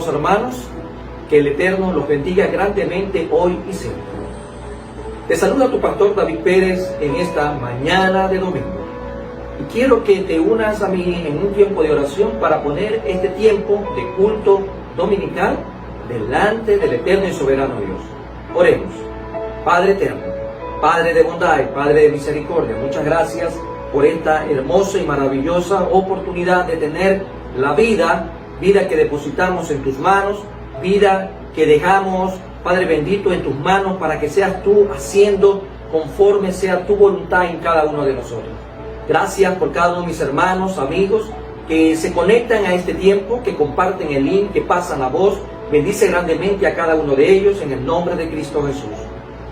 amados hermanos, que el Eterno los bendiga grandemente hoy y siempre. Te saluda tu pastor David Pérez en esta mañana de domingo. Y quiero que te unas a mí en un tiempo de oración para poner este tiempo de culto dominical delante del Eterno y Soberano Dios. Oremos. Padre eterno, Padre de bondad y Padre de misericordia, muchas gracias por esta hermosa y maravillosa oportunidad de tener la vida que depositamos en tus manos, vida que dejamos, Padre bendito, en tus manos para que seas tú haciendo conforme sea tu voluntad en cada uno de nosotros. Gracias por cada uno de mis hermanos, amigos, que se conectan a este tiempo, que comparten el link, que pasan la voz. Bendice grandemente a cada uno de ellos en el nombre de Cristo Jesús.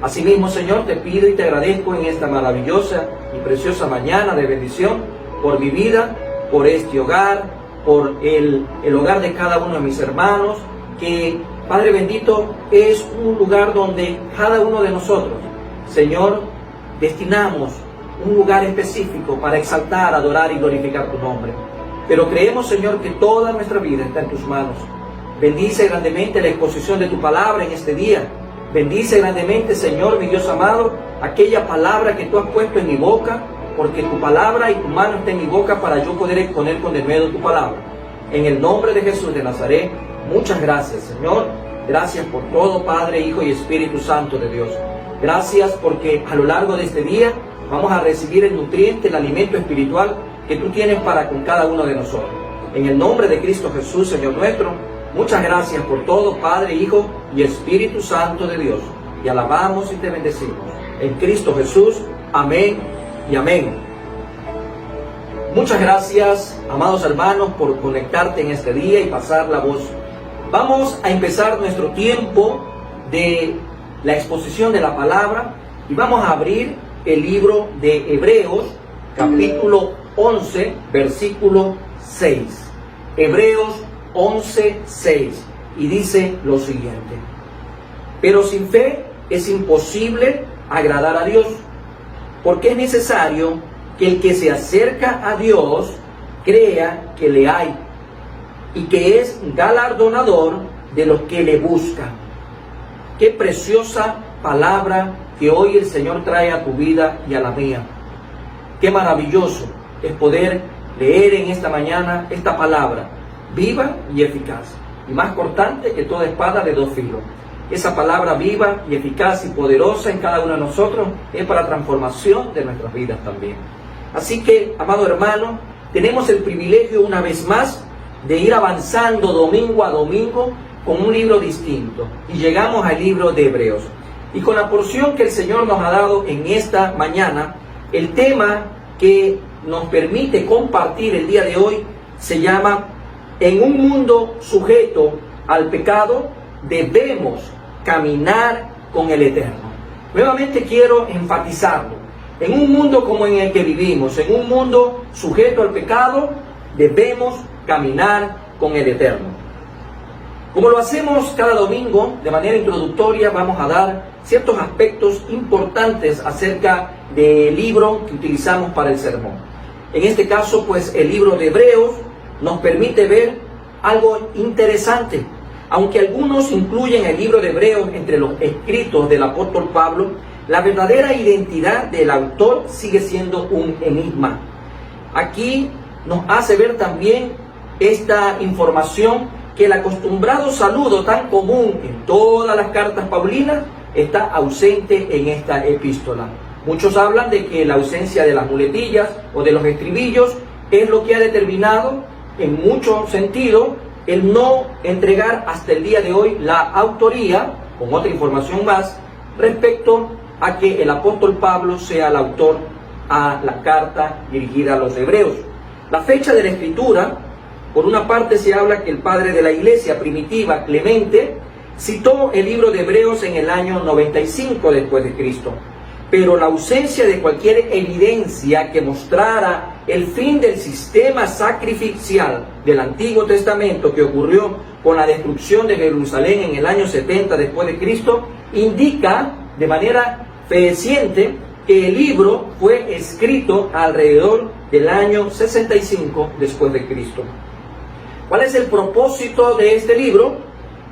Asimismo, Señor, te pido y te agradezco en esta maravillosa y preciosa mañana de bendición por mi vida, por este hogar, por el hogar de cada uno de mis hermanos, que, Padre bendito, es un lugar donde cada uno de nosotros, Señor, destinamos un lugar específico para exaltar, adorar y glorificar tu nombre. Pero creemos, Señor, que toda nuestra vida está en tus manos. Bendice grandemente la exposición de tu palabra en este día. Bendice grandemente, Señor, mi Dios amado, aquella palabra que tú has puesto en mi boca, porque tu palabra y tu mano está en mi boca para yo poder exponer con denuedo tu palabra. En el nombre de Jesús de Nazaret, muchas gracias, Señor. Gracias por todo, Padre, Hijo y Espíritu Santo de Dios. Gracias porque a lo largo de este día vamos a recibir el nutriente, el alimento espiritual que tú tienes para con cada uno de nosotros. En el nombre de Cristo Jesús, Señor nuestro, muchas gracias por todo, Padre, Hijo y Espíritu Santo de Dios. Y alabamos y te bendecimos. En Cristo Jesús, amén y amén. Muchas gracias, amados hermanos, por conectarte en este día y pasar la voz. Vamos a empezar nuestro tiempo de la exposición de la palabra y vamos a abrir el libro de Hebreos, capítulo 11, versículo 6. Hebreos 11, 6. Y dice lo siguiente: pero sin fe es imposible agradar a Dios, porque es necesario que el que se acerca a Dios crea que le hay y que es galardonador de los que le buscan. Qué preciosa palabra que hoy el Señor trae a tu vida y a la mía. Qué maravilloso es poder leer en esta mañana esta palabra viva y eficaz, y más cortante que toda espada de dos filos. Esa palabra viva y eficaz y poderosa en cada uno de nosotros es para transformación de nuestras vidas también. Así que, amado hermano, tenemos el privilegio una vez más de ir avanzando domingo a domingo con un libro distinto. Y llegamos al libro de Hebreos. Y con la porción que el Señor nos ha dado en esta mañana, el tema que nos permite compartir el día de hoy se llama: en un mundo sujeto al pecado, debemos caminar con el Eterno. Nuevamente quiero enfatizarlo. En un mundo como en el que vivimos, en un mundo sujeto al pecado, debemos caminar con el Eterno. Como lo hacemos cada domingo, de manera introductoria vamos a dar ciertos aspectos importantes acerca del libro que utilizamos para el sermón. En este caso, pues, el libro de Hebreos nos permite ver algo interesante. Aunque algunos incluyen el libro de Hebreos entre los escritos del apóstol Pablo, la verdadera identidad del autor sigue siendo un enigma. Aquí nos hace ver también esta información, que el acostumbrado saludo tan común en todas las cartas paulinas está ausente en esta epístola. Muchos hablan de que la ausencia de las muletillas o de los estribillos es lo que ha determinado, en mucho sentido, el no entregar hasta el día de hoy la autoría, con otra información más, respecto a que el apóstol Pablo sea el autor a la carta dirigida a los hebreos. La fecha de la escritura, por una parte se habla que el padre de la iglesia primitiva, Clemente, citó el libro de Hebreos en el año 95 después de Cristo. Pero la ausencia de cualquier evidencia que mostrara el fin del sistema sacrificial del Antiguo Testamento que ocurrió con la destrucción de Jerusalén en el año 70 después de Cristo, indica de manera fehaciente que el libro fue escrito alrededor del año 65 después de Cristo. ¿Cuál es el propósito de este libro?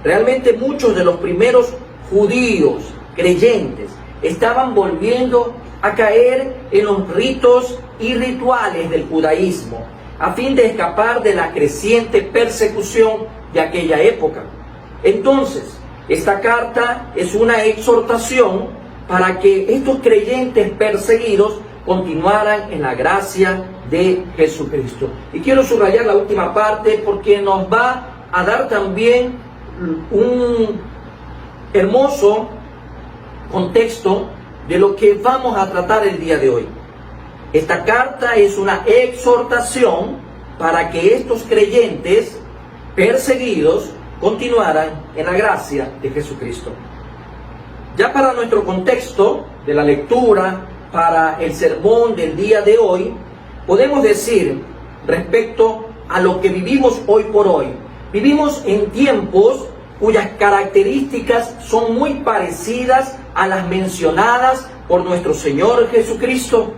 Realmente muchos de los primeros judíos creyentes estaban volviendo a caer en los ritos y rituales del judaísmo, a fin de escapar de la creciente persecución de aquella época. Entonces, esta carta es una exhortación para que estos creyentes perseguidos continuaran en la gracia de Jesucristo. Y quiero subrayar la última parte porque nos va a dar también un hermoso contexto de lo que vamos a tratar el día de hoy. Esta carta es una exhortación para que estos creyentes perseguidos continuaran en la gracia de Jesucristo. Ya para nuestro contexto de la lectura, para el sermón del día de hoy, podemos decir respecto a lo que vivimos hoy por hoy. Vivimos en tiempos cuyas características son muy parecidas a las mencionadas por nuestro Señor Jesucristo.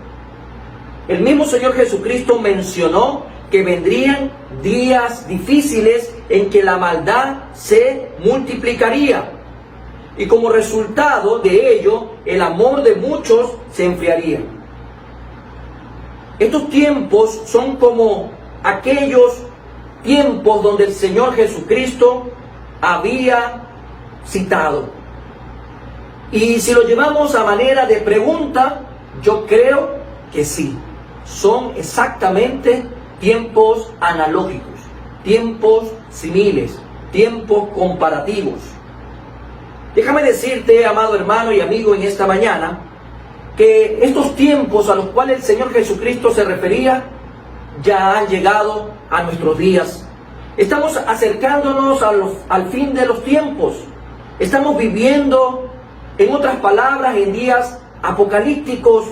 El mismo Señor Jesucristo mencionó que vendrían días difíciles en que la maldad se multiplicaría. Y como resultado de ello, el amor de muchos se enfriaría. Estos tiempos son como aquellos tiempos donde el Señor Jesucristo había citado. Y si lo llevamos a manera de pregunta, yo creo que sí. Son exactamente tiempos analógicos, tiempos similes, tiempos comparativos. Déjame decirte, amado hermano y amigo, en esta mañana, que estos tiempos a los cuales el Señor Jesucristo se refería, ya han llegado a nuestros días. Estamos acercándonos al fin de los tiempos. Estamos viviendo, en otras palabras, en días apocalípticos.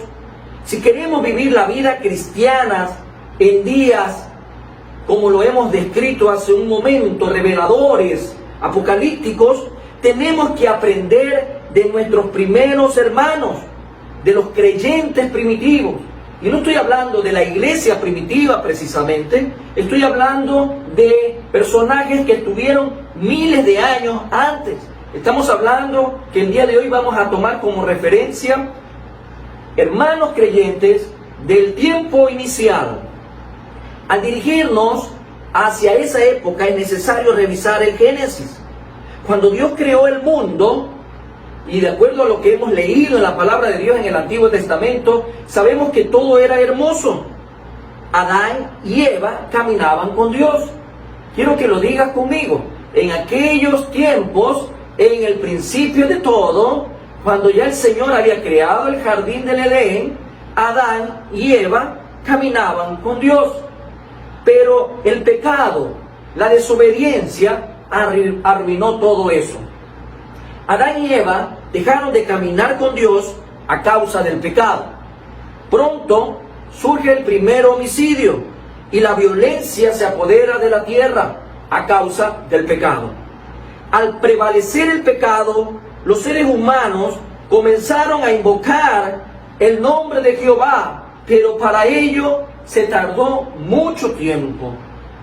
Si queremos vivir la vida cristiana en días, como lo hemos descrito hace un momento, reveladores, apocalípticos, tenemos que aprender de nuestros primeros hermanos, de los creyentes primitivos. Y no estoy hablando de la iglesia primitiva precisamente, estoy hablando de personajes que estuvieron miles de años antes. Estamos hablando que el día de hoy vamos a tomar como referencia hermanos creyentes del tiempo inicial. Al dirigirnos hacia esa época es necesario revisar el Génesis. Cuando Dios creó el mundo, y de acuerdo a lo que hemos leído en la palabra de Dios en el Antiguo Testamento, sabemos que todo era hermoso. Adán y Eva caminaban con Dios. Quiero que lo digas conmigo. En aquellos tiempos, en el principio de todo, cuando ya el Señor había creado el jardín del Edén, Adán y Eva caminaban con Dios. Pero el pecado, la desobediencia, arruinó todo eso. Adán y Eva dejaron de caminar con Dios a causa del pecado. Pronto surge el primer homicidio y la violencia se apodera de la tierra a causa del pecado. Al prevalecer el pecado, los seres humanos comenzaron a invocar el nombre de Jehová, pero para ello se tardó mucho tiempo.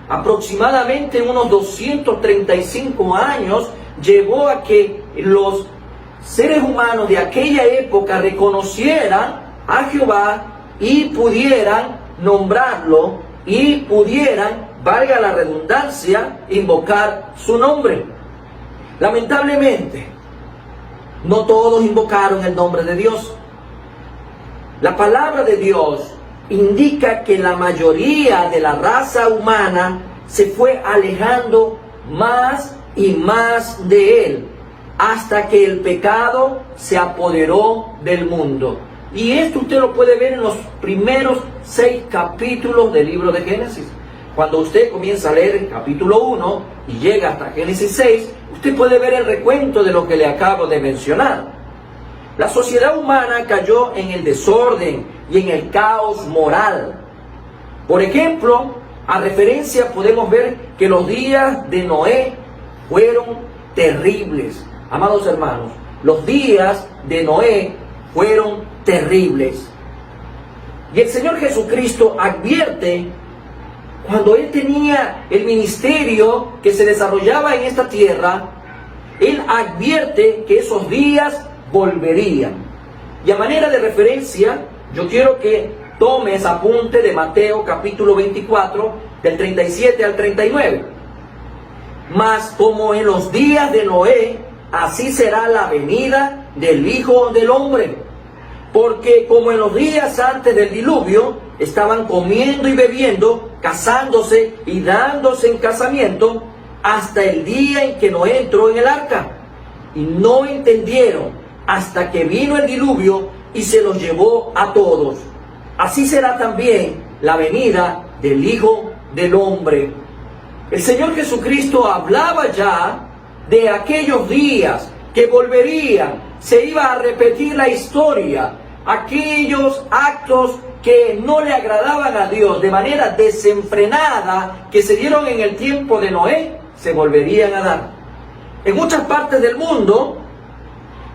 Aproximadamente unos 235 años llevó a que los seres humanos de aquella época reconocieran a Jehová y pudieran nombrarlo y pudieran, valga la redundancia, invocar su nombre. Lamentablemente, no todos invocaron el nombre de Dios. La palabra de Dios indica que la mayoría de la raza humana se fue alejando más y más de Él, hasta que el pecado se apoderó del mundo. Y esto usted lo puede ver en los primeros 6 capítulos del libro de Génesis. Cuando usted comienza a leer el capítulo 1 y llega hasta Génesis 6, usted puede ver el recuento de lo que le acabo de mencionar. La sociedad humana cayó en el desorden y en el caos moral. Por ejemplo, a referencia podemos ver que los días de Noé fueron terribles. Amados hermanos, los días de Noé fueron terribles. Y el Señor Jesucristo advierte cuando él tenía el ministerio que se desarrollaba en esta tierra, él advierte que esos días volverían. Y a manera de referencia, yo quiero que tomes apunte de Mateo capítulo 24, del 37 al 39. Mas como en los días de Noé, así será la venida del Hijo del Hombre. Porque como en los días antes del diluvio, estaban comiendo y bebiendo, casándose y dándose en casamiento, hasta el día en que Noé entró en el arca. Y no entendieron hasta que vino el diluvio y se los llevó a todos. Así será también la venida del Hijo del Hombre. El Señor Jesucristo hablaba ya de aquellos días que volverían. Se iba a repetir la historia, aquellos actos que no le agradaban a Dios de manera desenfrenada que se dieron en el tiempo de Noé, se volverían a dar. En muchas partes del mundo,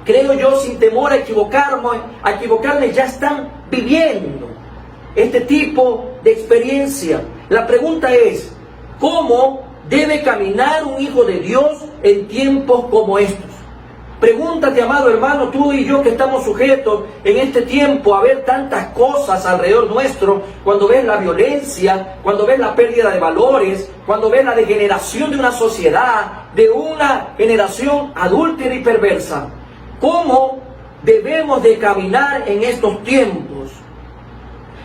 creo yo, sin temor a equivocarme, ya están viviendo este tipo de experiencia. La pregunta es, ¿cómo debe caminar un hijo de Dios en tiempos como estos? Pregúntate, amado hermano, tú y yo que estamos sujetos en este tiempo a ver tantas cosas alrededor nuestro, cuando ves la violencia, cuando ves la pérdida de valores, cuando ves la degeneración de una sociedad, de una generación adúltera y perversa. ¿Cómo debemos de caminar en estos tiempos?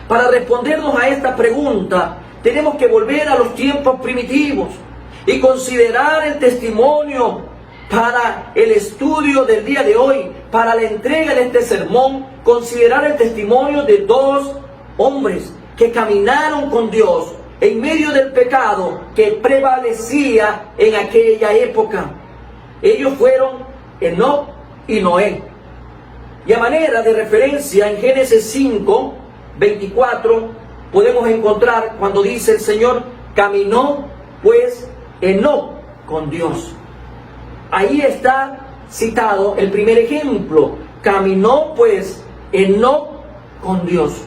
Para respondernos a esta pregunta, tenemos que volver a los tiempos primitivos y considerar el testimonio para el estudio del día de hoy, para la entrega de este sermón, considerar el testimonio de dos hombres que caminaron con Dios en medio del pecado que prevalecía en aquella época. Ellos fueron Enoc y Noé. Y a manera de referencia, en Génesis 5, 24, podemos encontrar cuando dice el Señor, caminó pues Enoc con Dios. Ahí está citado el primer ejemplo. Caminó pues Enoc con Dios.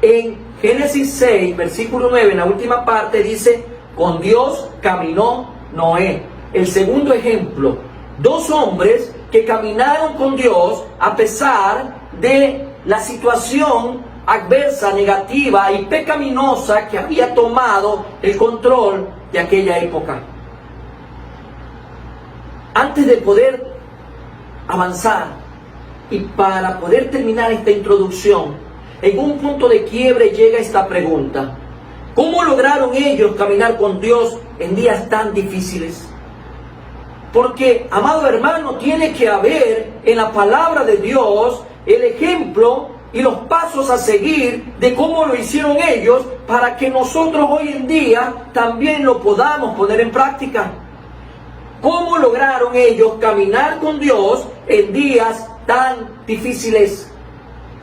En Génesis 6, versículo 9, en la última parte dice, con Dios caminó Noé. El segundo ejemplo, dos hombres que caminaron con Dios a pesar de la situación adversa, negativa y pecaminosa que había tomado el control de aquella época. Antes de poder avanzar y para poder terminar esta introducción, en un punto de quiebre llega esta pregunta: ¿cómo lograron ellos caminar con Dios en días tan difíciles? Porque, amado hermano, tiene que haber en la palabra de Dios el ejemplo y los pasos a seguir de cómo lo hicieron ellos para que nosotros hoy en día también lo podamos poner en práctica. ¿Cómo lograron ellos caminar con Dios en días tan difíciles?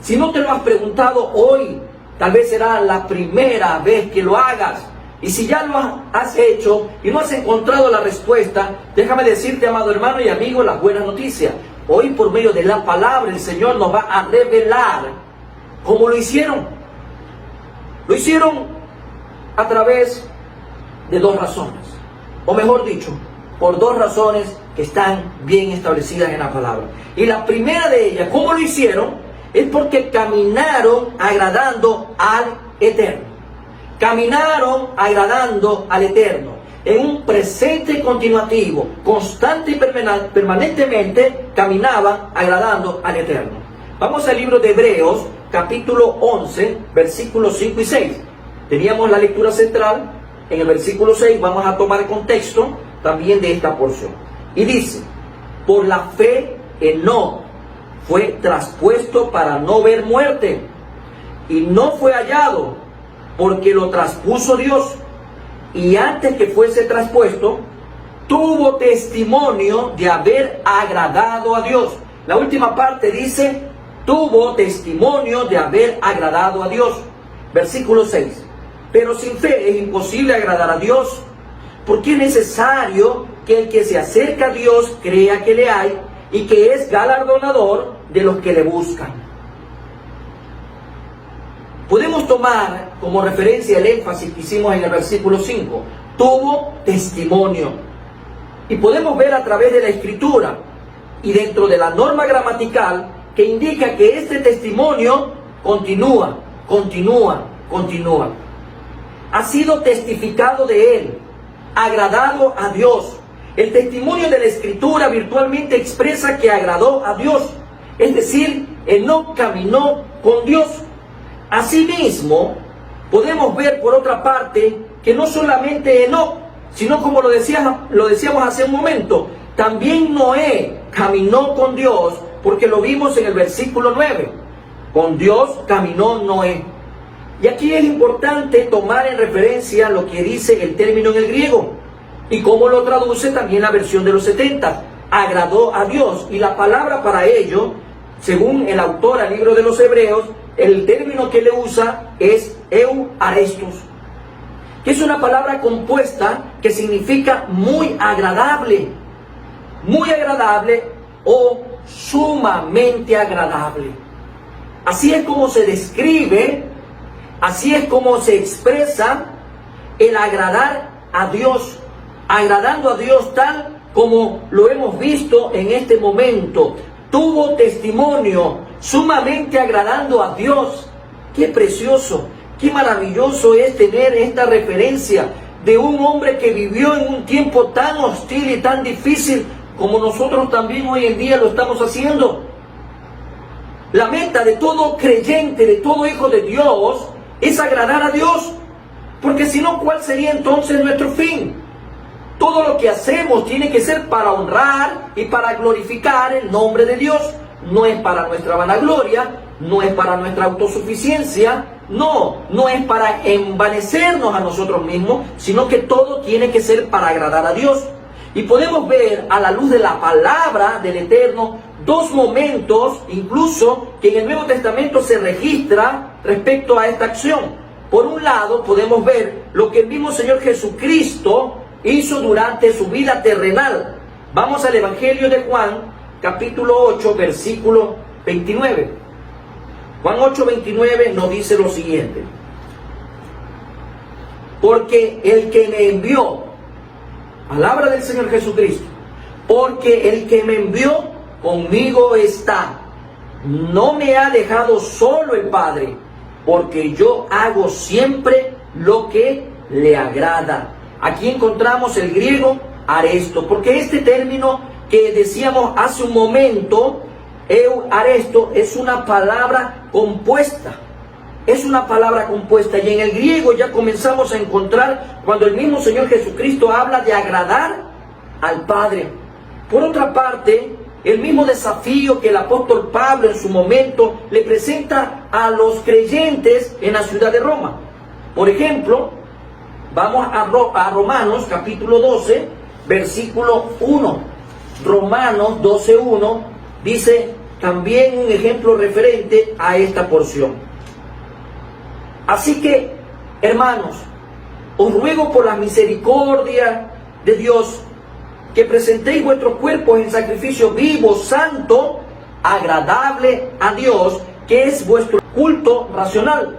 Si no te lo has preguntado hoy, tal vez será la primera vez que lo hagas. Y si ya lo has hecho y no has encontrado la respuesta, déjame decirte, amado hermano y amigo, las buenas noticias. Hoy, por medio de la palabra, el Señor nos va a revelar cómo lo hicieron. Lo hicieron a través de dos razones. O mejor dicho, por dos razones que están bien establecidas en la palabra. Y la primera de ellas, ¿cómo lo hicieron? Es porque caminaron agradando al Eterno. Caminaron agradando al Eterno. En un presente continuativo, constante y permanentemente, caminaban agradando al Eterno. Vamos al libro de Hebreos, capítulo 11, versículos 5 y 6. Teníamos la lectura central. En el versículo 6 vamos a tomar el contexto también de esta porción. Y dice, por la fe Enoc fue traspuesto para no ver muerte, y no fue hallado, porque lo traspuso Dios, y antes que fuese traspuesto, tuvo testimonio de haber agradado a Dios. La última parte dice, tuvo testimonio de haber agradado a Dios. Versículo 6. Pero sin fe es imposible agradar a Dios, porque es necesario que el que se acerca a Dios crea que le hay y que es galardonador de los que le buscan. podemos tomar como referencia el énfasis que hicimos en el versículo 5. Tuvo testimonio. Y podemos ver a través de la Escritura y dentro de la norma gramatical que indica que este testimonio continúa. Ha sido testificado de él, agradado a Dios. El testimonio de la Escritura virtualmente expresa que agradó a Dios. Es decir, Enoc caminó con Dios. Asimismo, podemos ver por otra parte que no solamente Enoc, sino como lo decíamos hace un momento, también Noé caminó con Dios, porque lo vimos en el versículo 9. Con Dios caminó Noé. Y aquí es importante tomar en referencia lo que dice el término en el griego y cómo lo traduce también la versión de los 70. Agradó a Dios. Y la palabra para ello, según el autor al libro de los Hebreos, el término que le usa es euarestos, que es una palabra compuesta que significa muy agradable o sumamente agradable. Así es como se describe, así es como se expresa el agradar a Dios, agradando a Dios tal como lo hemos visto en este momento. Tuvo testimonio, sumamente agradando a Dios. Qué precioso, qué maravilloso es tener esta referencia de un hombre que vivió en un tiempo tan hostil y tan difícil como nosotros también hoy en día lo estamos haciendo. La meta de todo creyente, de todo hijo de Dios, es agradar a Dios. Porque si no, ¿cuál sería entonces nuestro fin? Todo lo que hacemos tiene que ser para honrar y para glorificar el nombre de Dios. No es para nuestra vanagloria, no es para nuestra autosuficiencia, no es para envanecernos a nosotros mismos, sino que todo tiene que ser para agradar a Dios. Y podemos ver a la luz de la palabra del Eterno dos momentos, incluso, que en el Nuevo Testamento se registra respecto a esta acción. Por un lado, podemos ver lo que el mismo Señor Jesucristo hizo durante su vida terrenal. Vamos al Evangelio de Juan, capítulo 8, versículo 29. Juan 8, 29 nos dice lo siguiente: porque el que me envió, palabra del Señor Jesucristo, porque el que me envió conmigo está, no me ha dejado solo el Padre, porque yo hago siempre lo que le agrada. Aquí encontramos el griego aresto, porque este término que decíamos hace un momento, euaresto, es una palabra compuesta. Es una palabra compuesta, y en el griego ya comenzamos a encontrar cuando el mismo Señor Jesucristo habla de agradar al Padre. Por otra parte, el mismo desafío que el apóstol Pablo en su momento le presenta a los creyentes en la ciudad de Roma. Por ejemplo, vamos a Romanos capítulo 12, versículo 1. Romanos 12, 1 dice también un ejemplo referente a esta porción. Así que, hermanos, os ruego por la misericordia de Dios que presentéis vuestros cuerpos en sacrificio vivo, santo, agradable a Dios, que es vuestro culto racional.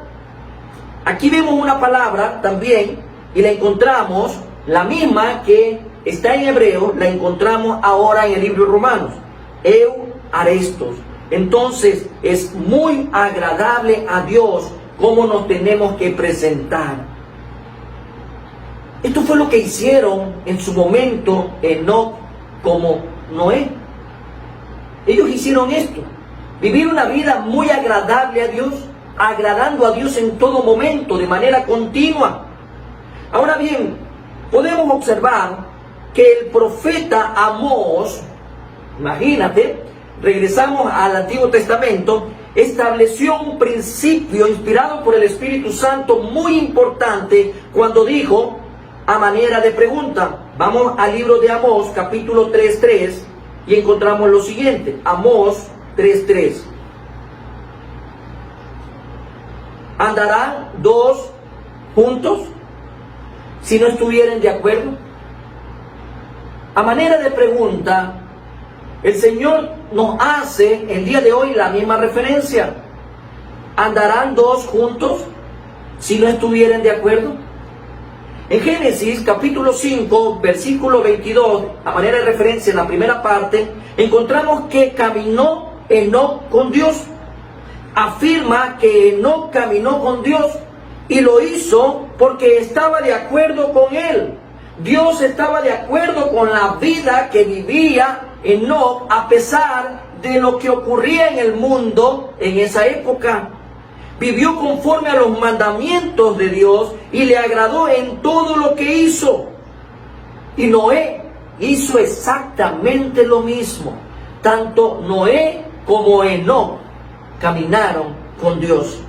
Aquí vemos una palabra también, y la encontramos, la misma que está en hebreo, la encontramos ahora en el libro de Romanos, euarestos. Entonces, es muy agradable a Dios cómo nos tenemos que presentar. Esto fue lo que hicieron en su momento Enoc como Noé. Ellos hicieron esto, vivir una vida muy agradable a Dios, agradando a Dios en todo momento, de manera continua. Ahora bien, podemos observar que el profeta Amós, imagínate, regresamos al Antiguo Testamento, estableció un principio inspirado por el Espíritu Santo muy importante cuando dijo, a manera de pregunta, vamos al libro de Amós, capítulo 3:3, y encontramos lo siguiente. Amós 3:3. ¿Andarán dos juntos si no estuvieren de acuerdo? A manera de pregunta, el Señor nos hace el día de hoy la misma referencia. ¿Andarán dos juntos si no estuvieren de acuerdo? En Génesis capítulo 5, versículo 22, a manera de referencia en la primera parte, encontramos que caminó Enoc con Dios. Afirma que Enoc caminó con Dios y lo hizo porque estaba de acuerdo con él. Dios estaba de acuerdo con la vida que vivía Enoc a pesar de lo que ocurría en el mundo en esa época. Vivió conforme a los mandamientos de Dios y le agradó en todo lo que hizo. Y Noé hizo exactamente lo mismo. Tanto Noé como Enoc caminaron con Dios.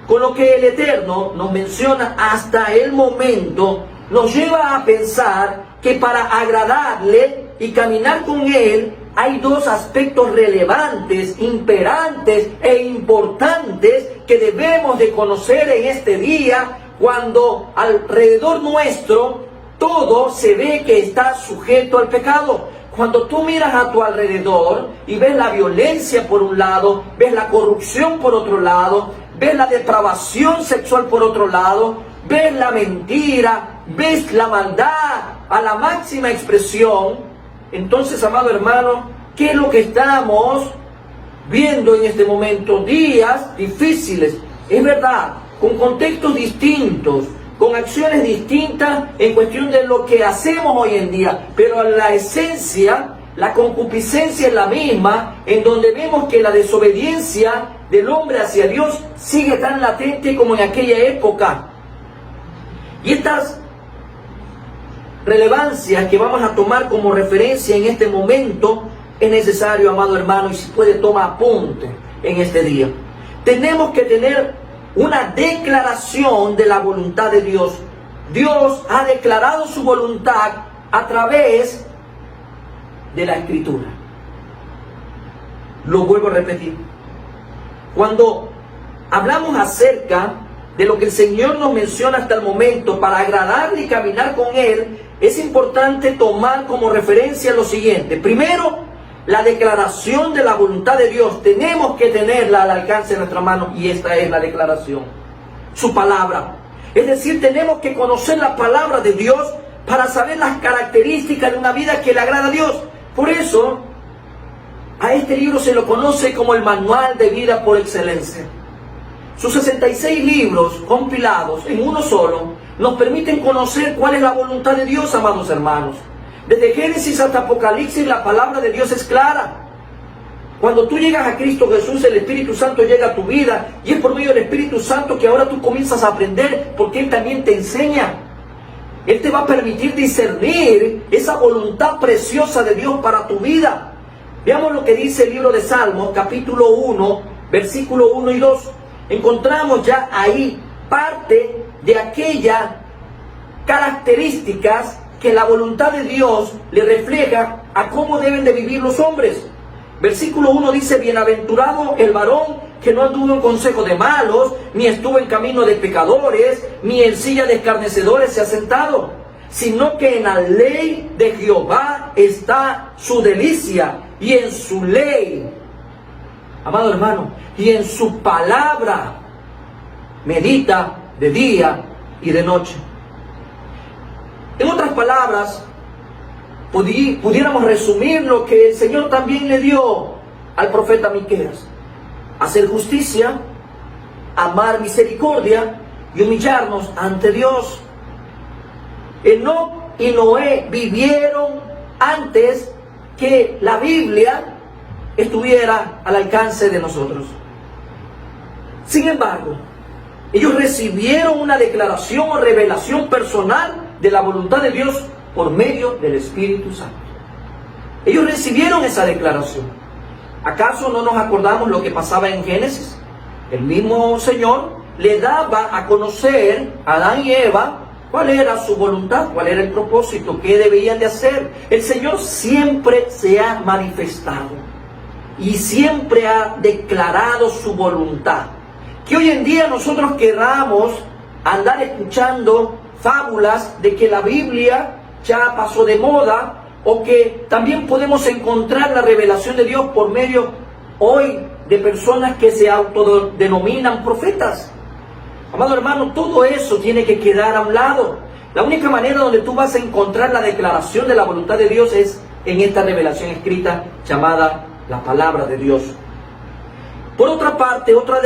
Con lo que el Eterno nos menciona hasta el momento, nos lleva a pensar que para agradarle y caminar con Él, hay dos aspectos relevantes, imperantes e importantes que debemos de conocer en este día, cuando alrededor nuestro todo se ve que está sujeto al pecado. Cuando tú miras a tu alrededor y ves la violencia por un lado, ves la corrupción por otro lado, ves la depravación sexual por otro lado, ves la mentira, ves la maldad a la máxima expresión, entonces, amado hermano, ¿qué es lo que estamos viendo en este momento? Días difíciles, es verdad, con contextos distintos, con acciones distintas en cuestión de lo que hacemos hoy en día, pero la esencia, la concupiscencia es la misma, en donde vemos que la desobediencia del hombre hacia Dios sigue tan latente como en aquella época. Y estas relevancias que vamos a tomar como referencia en este momento, es necesario, amado hermano, y si puede toma apunte en este día. Tenemos que tener una declaración de la voluntad de Dios. Dios ha declarado su voluntad a través de la Escritura. Lo vuelvo a repetir. Cuando hablamos acerca de lo que el Señor nos menciona hasta el momento para agradarle y caminar con Él, es importante tomar como referencia lo siguiente. Primero, la declaración de la voluntad de Dios. Tenemos que tenerla al alcance de nuestra mano, y esta es la declaración. Su palabra. Es decir, tenemos que conocer la palabra de Dios para saber las características de una vida que le agrada a Dios. Por eso, a este libro se lo conoce como el manual de vida por excelencia. Sus 66 libros compilados en uno solo nos permiten conocer cuál es la voluntad de Dios, amados hermanos. Desde Génesis hasta Apocalipsis, la palabra de Dios es clara. Cuando tú llegas a Cristo Jesús, el Espíritu Santo llega a tu vida, y es por medio del Espíritu Santo que ahora tú comienzas a aprender, porque Él también te enseña. Él te va a permitir discernir esa voluntad preciosa de Dios para tu vida. Veamos lo que dice el libro de Salmos, capítulo 1, versículo 1 y 2. Encontramos ya ahí parte de aquellas características que la voluntad de Dios le refleja a cómo deben de vivir los hombres. Versículo 1 dice: bienaventurado el varón que no anduvo en consejo de malos, ni estuvo en camino de pecadores, ni en silla de escarnecedores se ha sentado, sino que en la ley de Jehová está su delicia, y en su ley, amado hermano, y en su palabra medita de día y de noche. En otras palabras, pudiéramos resumir lo que el Señor también le dio al profeta Miqueas: hacer justicia, amar misericordia y humillarnos ante Dios. Enoc y Noé vivieron antes que la Biblia estuviera al alcance de nosotros. Sin embargo, ellos recibieron una declaración o revelación personal de la voluntad de Dios por medio del Espíritu Santo. Ellos recibieron esa declaración. ¿Acaso no nos acordamos lo que pasaba en Génesis? El mismo Señor le daba a conocer a Adán y Eva cuál era su voluntad, cuál era el propósito, qué debían de hacer. El Señor siempre se ha manifestado y siempre ha declarado su voluntad. Que hoy en día nosotros queramos andar escuchando fábulas de que la Biblia ya pasó de moda, o que también podemos encontrar la revelación de Dios por medio hoy de personas que se autodenominan profetas. Amado hermano, todo eso tiene que quedar a un lado. La única manera donde tú vas a encontrar la declaración de la voluntad de Dios es en esta revelación escrita llamada la palabra de Dios. Por otra parte, otro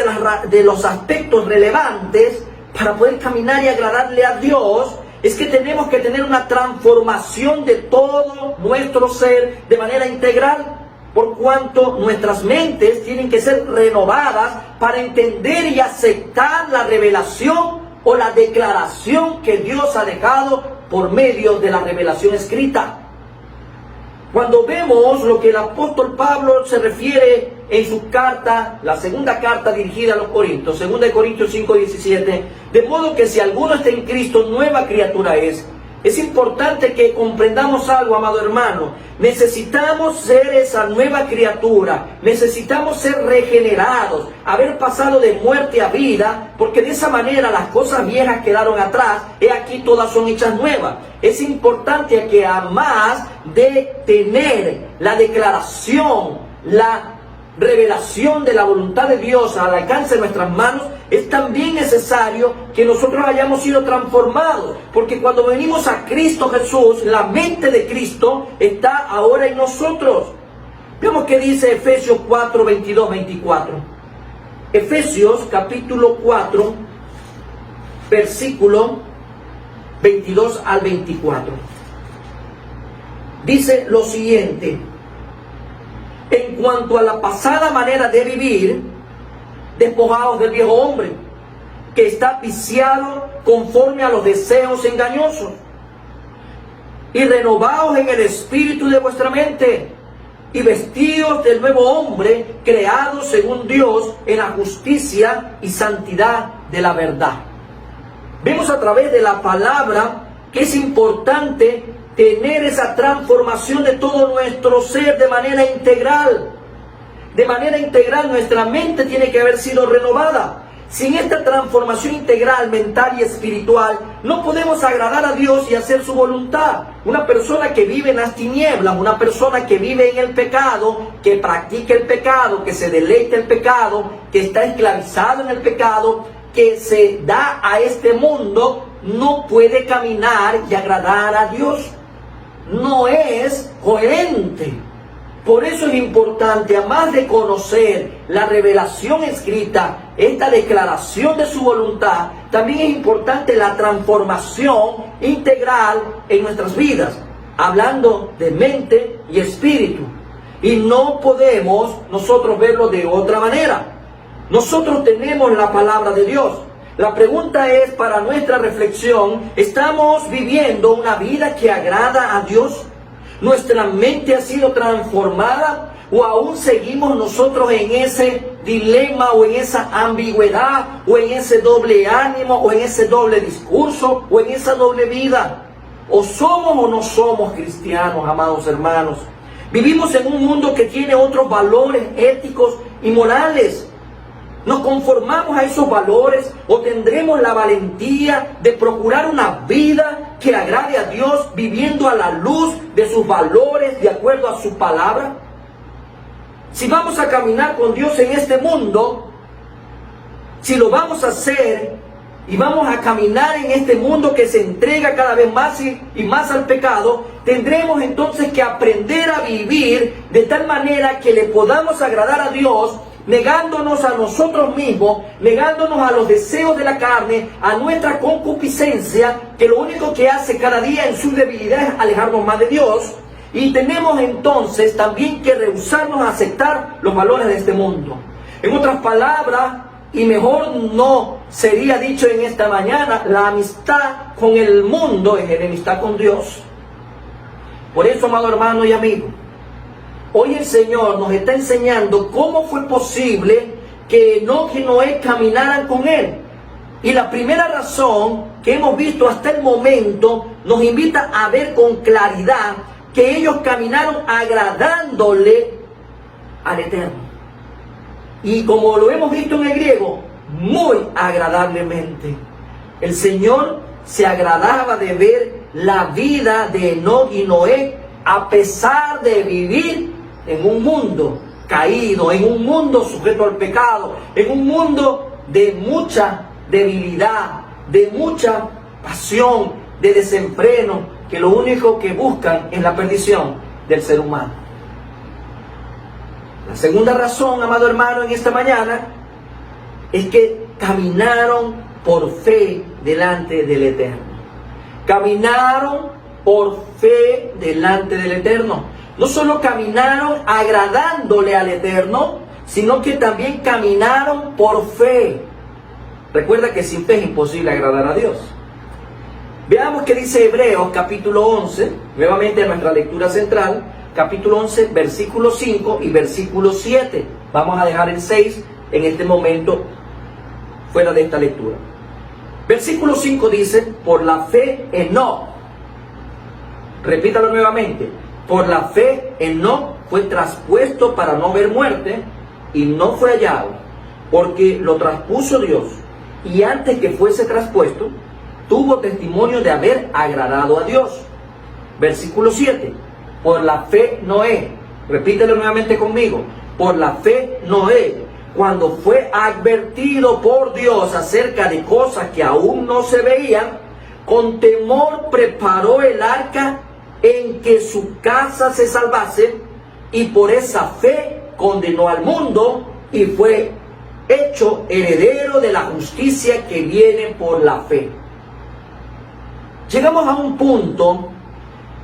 de los aspectos relevantes para poder caminar y agradarle a Dios es que tenemos que tener una transformación de todo nuestro ser de manera integral, por cuanto nuestras mentes tienen que ser renovadas para entender y aceptar la revelación o la declaración que Dios ha dejado por medio de la revelación escrita. Cuando vemos lo que el apóstol Pablo se refiere en su carta, la segunda carta dirigida a los Corintios, 2 Corintios 5:17, de modo que si alguno está en Cristo, nueva criatura es. Es importante que comprendamos algo, amado hermano. Necesitamos ser esa nueva criatura. Necesitamos ser regenerados, haber pasado de muerte a vida, porque de esa manera las cosas viejas quedaron atrás. He aquí todas son hechas nuevas. Es importante que a más de tener la declaración, la revelación de la voluntad de Dios al alcance de nuestras manos, es también necesario que nosotros hayamos sido transformados, porque cuando venimos a Cristo Jesús, la mente de Cristo está ahora en nosotros. Veamos qué dice Efesios 4, 22, 24. Efesios capítulo 4, versículo 22 al 24. Dice lo siguiente: en cuanto a la pasada manera de vivir, despojados del viejo hombre, que está viciado conforme a los deseos engañosos, y renovados en el espíritu de vuestra mente, y vestidos del nuevo hombre, creado según Dios en la justicia y santidad de la verdad. Vemos a través de la palabra que es importante tener esa transformación de todo nuestro ser de manera integral. De manera integral nuestra mente tiene que haber sido renovada. Sin esta transformación integral, mental y espiritual, no podemos agradar a Dios y hacer su voluntad. Una persona que vive en las tinieblas, una persona que vive en el pecado, que practica el pecado, que se deleita el pecado, que está esclavizado en el pecado, que se da a este mundo, no puede caminar y agradar a Dios. No es coherente. Por eso es importante, además de conocer la revelación escrita, esta declaración de su voluntad, también es importante la transformación integral en nuestras vidas, hablando de mente y espíritu. Y no podemos nosotros verlo de otra manera. Nosotros tenemos la palabra de Dios. La pregunta es, para nuestra reflexión, ¿estamos viviendo una vida que agrada a Dios? ¿Nuestra mente ha sido transformada? ¿O aún seguimos nosotros en ese dilema o en esa ambigüedad o en ese doble ánimo o en ese doble discurso o en esa doble vida? ¿O somos o no somos cristianos, amados hermanos? Vivimos en un mundo que tiene otros valores éticos y morales. ¿Nos conformamos a esos valores o tendremos la valentía de procurar una vida que agrade a Dios viviendo a la luz de sus valores de acuerdo a su palabra? Si vamos a caminar con Dios en este mundo, si lo vamos a hacer y vamos a caminar en este mundo que se entrega cada vez más y más al pecado, tendremos entonces que aprender a vivir de tal manera que le podamos agradar a Dios, negándonos a nosotros mismos, negándonos a los deseos de la carne, a nuestra concupiscencia, que lo único que hace cada día en su debilidad es alejarnos más de Dios. Y tenemos entonces también que rehusarnos a aceptar los valores de este mundo. En otras palabras, y mejor no sería dicho en esta mañana, la amistad con el mundo es enemistad con Dios. Por eso, amado hermano y amigo, hoy el Señor nos está enseñando cómo fue posible que Enoc y Noé caminaran con Él. Y la primera razón que hemos visto hasta el momento nos invita a ver con claridad que ellos caminaron agradándole al Eterno. Y como lo hemos visto en el griego, muy agradablemente. El Señor se agradaba de ver la vida de Enoc y Noé a pesar de vivir en un mundo caído, en un mundo sujeto al pecado, en un mundo de mucha debilidad, de mucha pasión, de desenfreno, que lo único que buscan es la perdición del ser humano. La segunda razón, amado hermano, en esta mañana, es que caminaron por fe delante del Eterno. Caminaron por fe delante del Eterno. No solo caminaron agradándole al Eterno, sino que también caminaron por fe. Recuerda que sin fe es imposible agradar a Dios. Veamos qué dice Hebreos capítulo 11, nuevamente nuestra lectura central, capítulo 11, versículo 5 y versículo 7. Vamos a dejar el 6 en este momento fuera de esta lectura. Versículo 5 dice, por la fe Enoc, repítalo nuevamente, por la fe Enoc fue traspuesto para no ver muerte y no fue hallado, porque lo traspuso Dios, y antes que fuese traspuesto, tuvo testimonio de haber agradado a Dios. Versículo 7, por la fe Noé, repítelo nuevamente conmigo, por la fe Noé, cuando fue advertido por Dios acerca de cosas que aún no se veían, con temor preparó el arca en que su casa se salvase, y por esa fe condenó al mundo y fue hecho heredero de la justicia que viene por la fe. Llegamos a un punto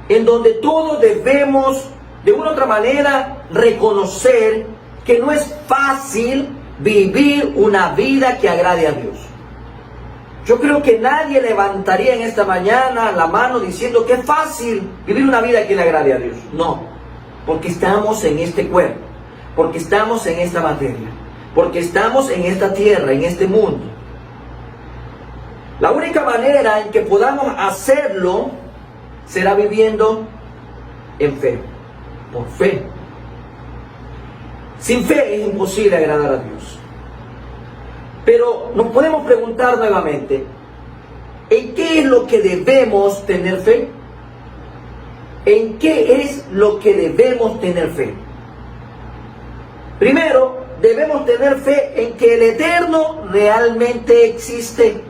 en donde todos debemos de una u otra manera reconocer que no es fácil vivir una vida que agrade a Dios. Yo creo que nadie levantaría en esta mañana la mano diciendo que es fácil vivir una vida que le agrade a Dios. No, porque estamos en este cuerpo, porque estamos en esta materia, porque estamos en esta tierra, en este mundo. La única manera en que podamos hacerlo será viviendo en fe, por fe. Sin fe es imposible agradar a Dios. Pero nos podemos preguntar nuevamente, ¿en qué es lo que debemos tener fe? ¿En qué es lo que debemos tener fe? Primero, debemos tener fe en que el Eterno realmente existe,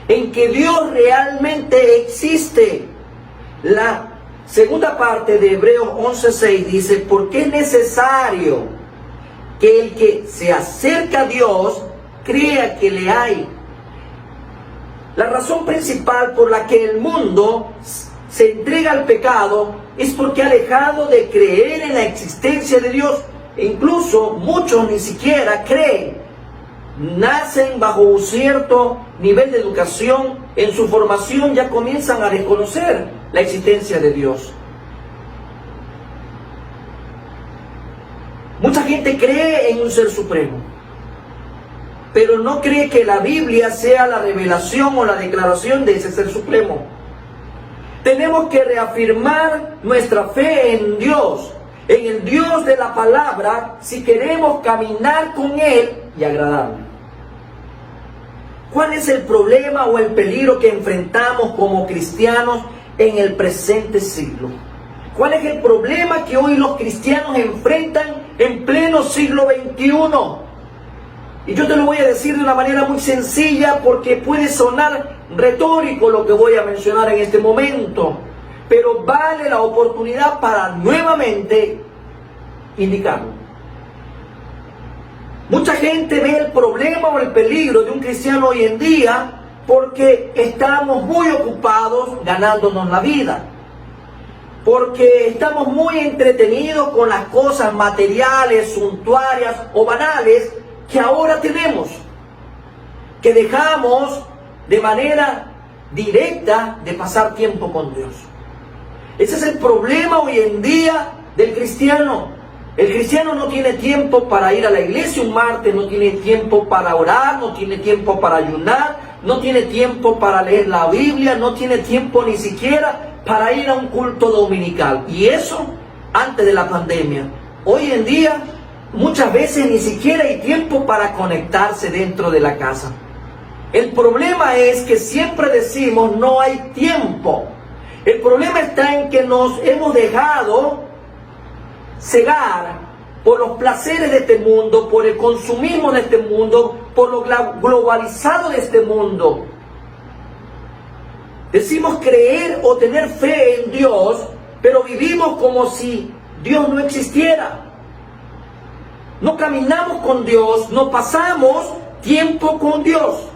en que Dios realmente existe. La segunda parte de Hebreos 11:6 dice, porque es necesario que el que se acerca a Dios crea que le hay. La razón principal por la que el mundo se entrega al pecado es porque ha dejado de creer en la existencia de Dios. E incluso muchos ni siquiera creen. Nacen bajo un cierto nivel de educación, en su formación ya comienzan a desconocer la existencia de Dios. Mucha gente cree en un ser supremo, pero no cree que la Biblia sea la revelación o la declaración de ese ser supremo. Tenemos que reafirmar nuestra fe en Dios, en el Dios de la palabra, si queremos caminar con Él y agradarle. ¿Cuál es el problema o el peligro que enfrentamos como cristianos en el presente siglo? ¿Cuál es el problema que hoy los cristianos enfrentan en pleno siglo XXI? Y yo te lo voy a decir de una manera muy sencilla porque puede sonar retórico lo que voy a mencionar en este momento, pero vale la oportunidad para nuevamente indicarlo. Mucha gente ve el problema o el peligro de un cristiano hoy en día porque estamos muy ocupados ganándonos la vida, porque estamos muy entretenidos con las cosas materiales, suntuarias o banales que ahora tenemos, que dejamos de manera directa de pasar tiempo con Dios. Ese es el problema hoy en día del cristiano. El cristiano no tiene tiempo para ir a la iglesia un martes, no tiene tiempo para orar, no tiene tiempo para ayunar, no tiene tiempo para leer la Biblia, no tiene tiempo ni siquiera para ir a un culto dominical. Y eso antes de la pandemia. Hoy en día muchas veces ni siquiera hay tiempo para conectarse dentro de la casa. El problema es que siempre decimos no hay tiempo. El problema está en que nos hemos dejado cegar por los placeres de este mundo, por el consumismo de este mundo, por lo globalizado de este mundo. Decimos creer o tener fe en Dios, pero vivimos como si Dios no existiera. No caminamos con Dios, no pasamos tiempo con Dios.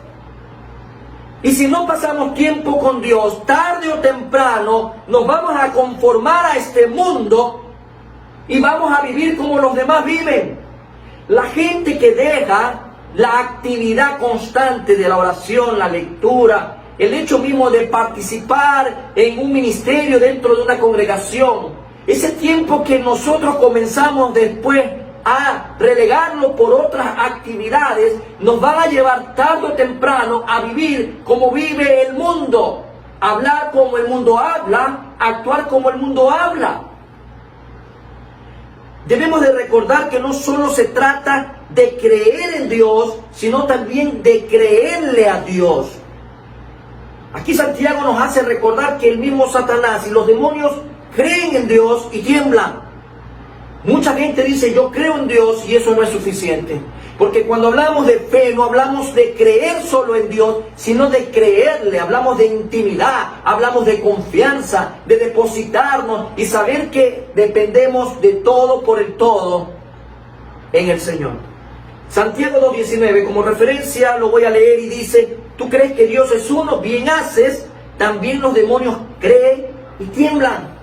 Y si no pasamos tiempo con Dios, tarde o temprano nos vamos a conformar a este mundo y vamos a vivir como los demás viven. La gente que deja la actividad constante de la oración, la lectura, el hecho mismo de participar en un ministerio dentro de una congregación, ese tiempo que nosotros comenzamos después a relegarlo por otras actividades, nos van a llevar tarde o temprano a vivir como vive el mundo, hablar como el mundo habla, actuar como el mundo habla. Debemos de recordar que no solo se trata de creer en Dios, sino también de creerle a Dios. Aquí Santiago nos hace recordar que el mismo Satanás y los demonios creen en Dios y tiemblan. Mucha gente dice, yo creo en Dios, y eso no es suficiente. Porque cuando hablamos de fe, no hablamos de creer solo en Dios, sino de creerle. Hablamos de intimidad, hablamos de confianza, de depositarnos y saber que dependemos de todo por el todo en el Señor. Santiago 2:19, como referencia lo voy a leer y dice, tú crees que Dios es uno, bien haces, también los demonios creen y tiemblan.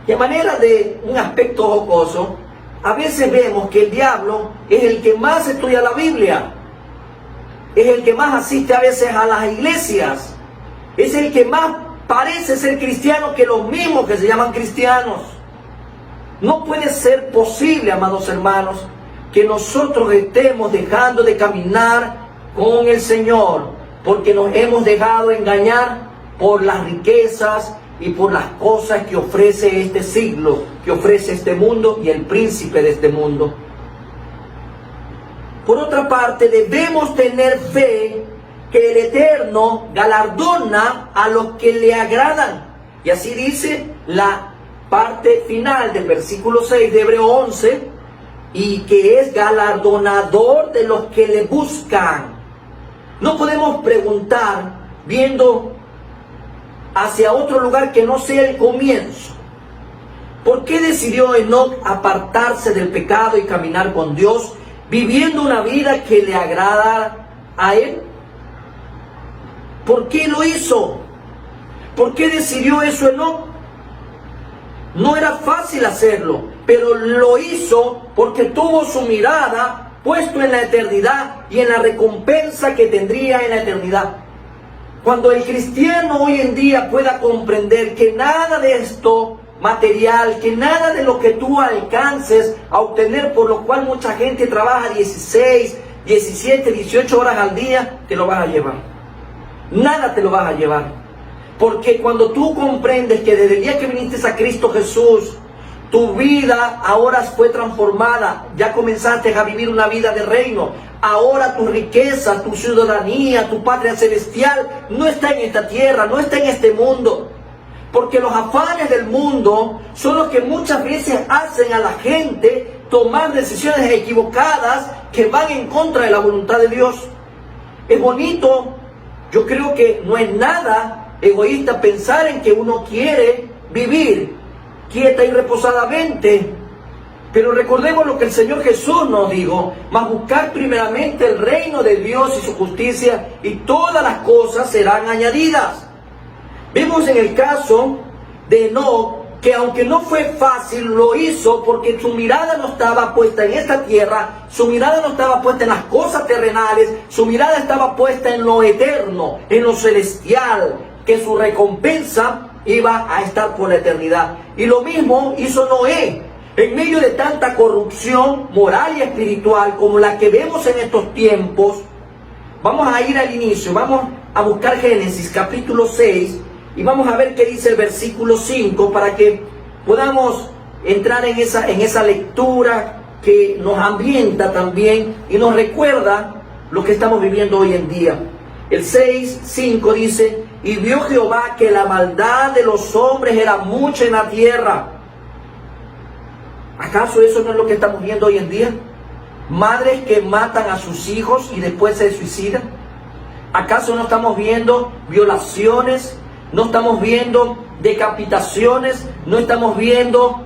Y a manera de un aspecto jocoso, a veces vemos que el diablo es el que más estudia la Biblia, es el que más asiste a veces a las iglesias, es el que más parece ser cristiano que los mismos que se llaman cristianos. No puede ser posible, amados hermanos, que nosotros estemos dejando de caminar con el Señor, porque nos hemos dejado engañar por las riquezas y por las cosas que ofrece este siglo, que ofrece este mundo y el príncipe de este mundo. Por otra parte, debemos tener fe que el Eterno galardona a los que le agradan. Y así dice la parte final del versículo 6 de Hebreo 11, y que es galardonador de los que le buscan. No podemos preguntar viendo hacia otro lugar que no sea el comienzo. ¿Por qué decidió Enoc apartarse del pecado y caminar con Dios, viviendo una vida que le agrada a Él? ¿Por qué lo hizo? ¿Por qué decidió eso Enoc? No era fácil hacerlo, pero lo hizo porque tuvo su mirada puesto en la eternidad y en la recompensa que tendría en la eternidad. Cuando el cristiano hoy en día pueda comprender que nada de esto material, que nada de lo que tú alcances a obtener, por lo cual mucha gente trabaja 16, 17, 18 horas al día, te lo vas a llevar. Nada te lo vas a llevar. Porque cuando tú comprendes que desde el día que viniste a Cristo Jesús, tu vida ahora fue transformada, ya comenzaste a vivir una vida de reino. Ahora tu riqueza, tu ciudadanía, tu patria celestial no está en esta tierra, no está en este mundo. Porque los afanes del mundo son los que muchas veces hacen a la gente tomar decisiones equivocadas que van en contra de la voluntad de Dios. Es bonito, yo creo que no es nada egoísta pensar en que uno quiere vivir quieta y reposadamente. Pero recordemos lo que el Señor Jesús nos dijo, mas buscar primeramente el reino de Dios y su justicia, y todas las cosas serán añadidas. Vemos en el caso de Enoc que aunque no fue fácil, lo hizo porque su mirada no estaba puesta en esta tierra, su mirada no estaba puesta en las cosas terrenales, su mirada estaba puesta en lo eterno, en lo celestial, que su recompensa iba a estar por la eternidad. Y lo mismo hizo Noé. En medio de tanta corrupción moral y espiritual como la que vemos en estos tiempos, vamos a ir al inicio, vamos a buscar Génesis capítulo 6 y vamos a ver qué dice el versículo 5 para que podamos entrar en esa lectura que nos ambienta también y nos recuerda lo que estamos viviendo hoy en día. El 6:5 dice, y vio Jehová que la maldad de los hombres era mucha en la tierra, ¿Acaso eso no es lo que estamos viendo hoy en día? Madres que matan a sus hijos y después se suicidan. ¿Acaso no estamos viendo violaciones? ¿No estamos viendo decapitaciones? ¿No estamos viendo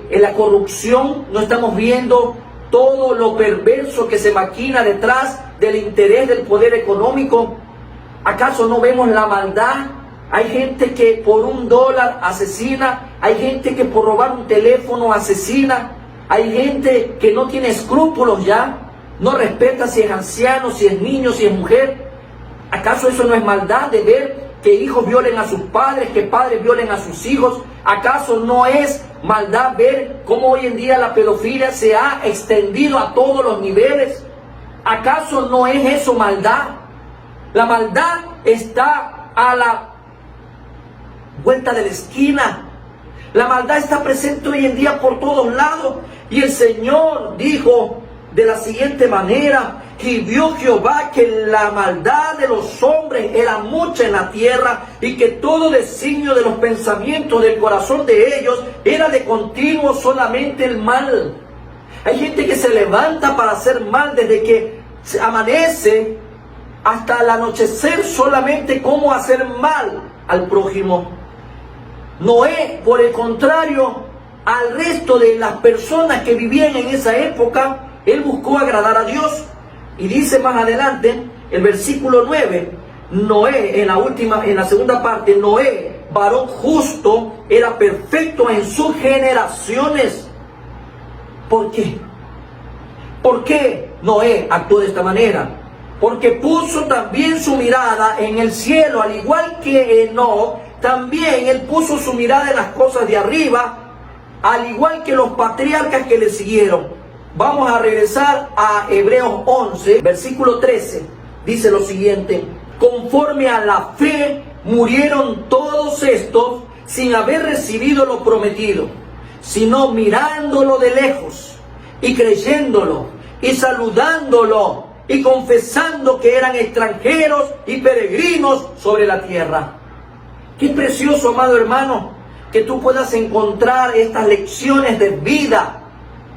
la corrupción? ¿No estamos viendo todo lo perverso que se maquina detrás del interés del poder económico? ¿Acaso no vemos la maldad? Hay gente que por $1 asesina, hay gente que por robar un teléfono asesina, hay gente que no tiene escrúpulos ya, no respeta si es anciano, si es niño, si es mujer. ¿Acaso eso no es maldad de ver que hijos violen a sus padres, que padres violen a sus hijos? ¿Acaso no es maldad ver cómo hoy en día la pedofilia se ha extendido a todos los niveles? ¿Acaso no es eso maldad? La maldad está a la vuelta de la esquina. La maldad está presente hoy en día por todos lados. Y el Señor dijo de la siguiente manera: y vio Jehová que la maldad de los hombres era mucha en la tierra, y que todo designio de los pensamientos del corazón de ellos era de continuo solamente el mal. Hay gente que se levanta para hacer mal desde que se amanece hasta el anochecer, solamente cómo hacer mal al prójimo. Noé, por el contrario, al resto de las personas que vivían en esa época, él buscó agradar a Dios. Y dice más adelante, el versículo 9, Noé, en la segunda parte, Noé, varón justo, era perfecto en sus generaciones. ¿Por qué? ¿Por qué Noé actuó de esta manera? Porque puso también su mirada en el cielo, al igual que Enoc. También él puso su mirada en las cosas de arriba, al igual que los patriarcas que le siguieron. Vamos a regresar a Hebreos 11, versículo 13. Dice lo siguiente: conforme a la fe murieron todos estos sin haber recibido lo prometido, sino mirándolo de lejos y creyéndolo y saludándolo y confesando que eran extranjeros y peregrinos sobre la tierra. Qué precioso, amado hermano, que tú puedas encontrar estas lecciones de vida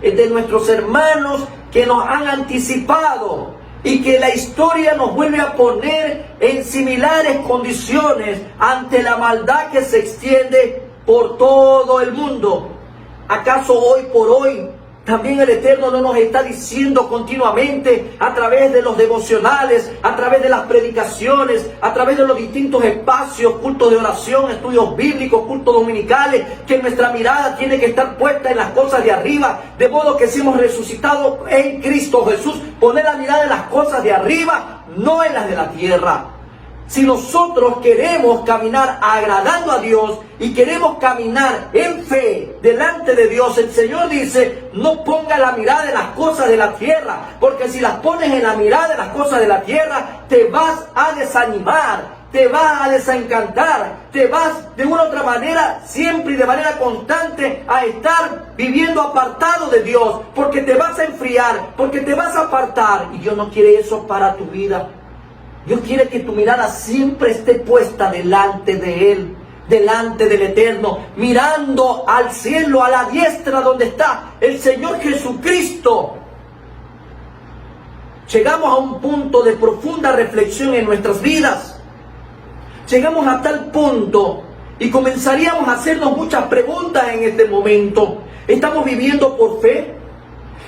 de nuestros hermanos que nos han anticipado, y que la historia nos vuelve a poner en similares condiciones ante la maldad que se extiende por todo el mundo. ¿Acaso hoy por hoy también el Eterno no nos está diciendo continuamente, a través de los devocionales, a través de las predicaciones, a través de los distintos espacios, cultos de oración, estudios bíblicos, cultos dominicales, que nuestra mirada tiene que estar puesta en las cosas de arriba? De modo que si hemos resucitado en Cristo Jesús, poner la mirada en las cosas de arriba, no en las de la tierra. Si nosotros queremos caminar agradando a Dios y queremos caminar en fe delante de Dios, el Señor dice: no ponga la mirada en las cosas de la tierra, porque si las pones en la mirada de las cosas de la tierra, te vas a desanimar, te vas a desencantar, te vas de una u otra manera, siempre y de manera constante, a estar viviendo apartado de Dios, porque te vas a enfriar, porque te vas a apartar. Y Dios no quiere eso para tu vida. Dios quiere que tu mirada siempre esté puesta delante de Él, delante del Eterno, mirando al cielo, a la diestra donde está el Señor Jesucristo. Llegamos a un punto de profunda reflexión en nuestras vidas. Llegamos a tal punto y comenzaríamos a hacernos muchas preguntas en este momento. ¿Estamos viviendo por fe?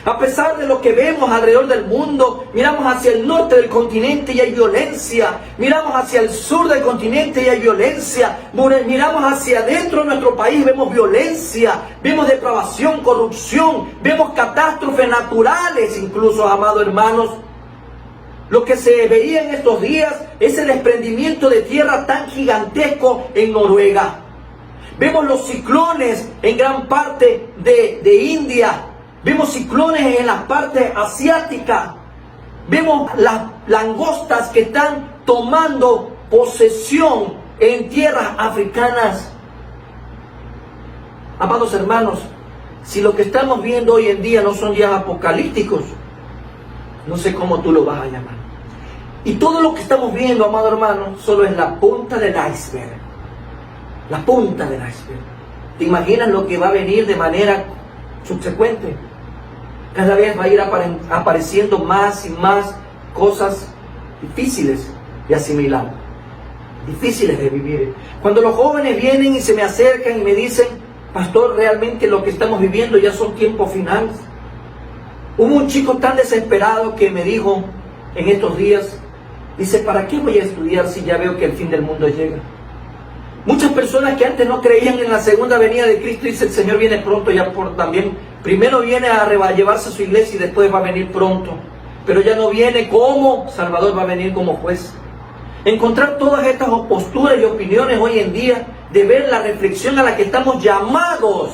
A pesar de lo que vemos alrededor del mundo, miramos hacia el norte del continente y hay violencia, miramos hacia el sur del continente y hay violencia, miramos hacia adentro de nuestro país, vemos violencia, vemos depravación, corrupción, vemos catástrofes naturales incluso, amados hermanos. Lo que se veía en estos días es el desprendimiento de tierra tan gigantesco en Noruega. Vemos los ciclones en gran parte de India. Vemos ciclones en las partes asiáticas. Vemos las langostas que están tomando posesión en tierras africanas. Amados hermanos, si lo que estamos viendo hoy en día no son días apocalípticos, no sé cómo tú lo vas a llamar. Y todo lo que estamos viendo, amado hermano, solo es la punta del iceberg. La punta del iceberg. ¿Te imaginas lo que va a venir de manera subsecuente. Cada vez va a ir apareciendo más y más cosas difíciles de asimilar, difíciles de vivir. Cuando los jóvenes vienen y se me acercan y me dicen, pastor, realmente lo que estamos viviendo ya son tiempos finales. Hubo un chico tan desesperado que me dijo en estos días, dice, ¿para qué voy a estudiar si ya veo que el fin del mundo llega? Muchas personas que antes no creían en la segunda venida de Cristo, dice, el Señor viene pronto, ya también, primero viene a llevarse a su iglesia y después va a venir pronto. Pero ya no viene como Salvador, va a venir como juez. Encontrar todas estas posturas y opiniones hoy en día, de ver la reflexión a la que estamos llamados.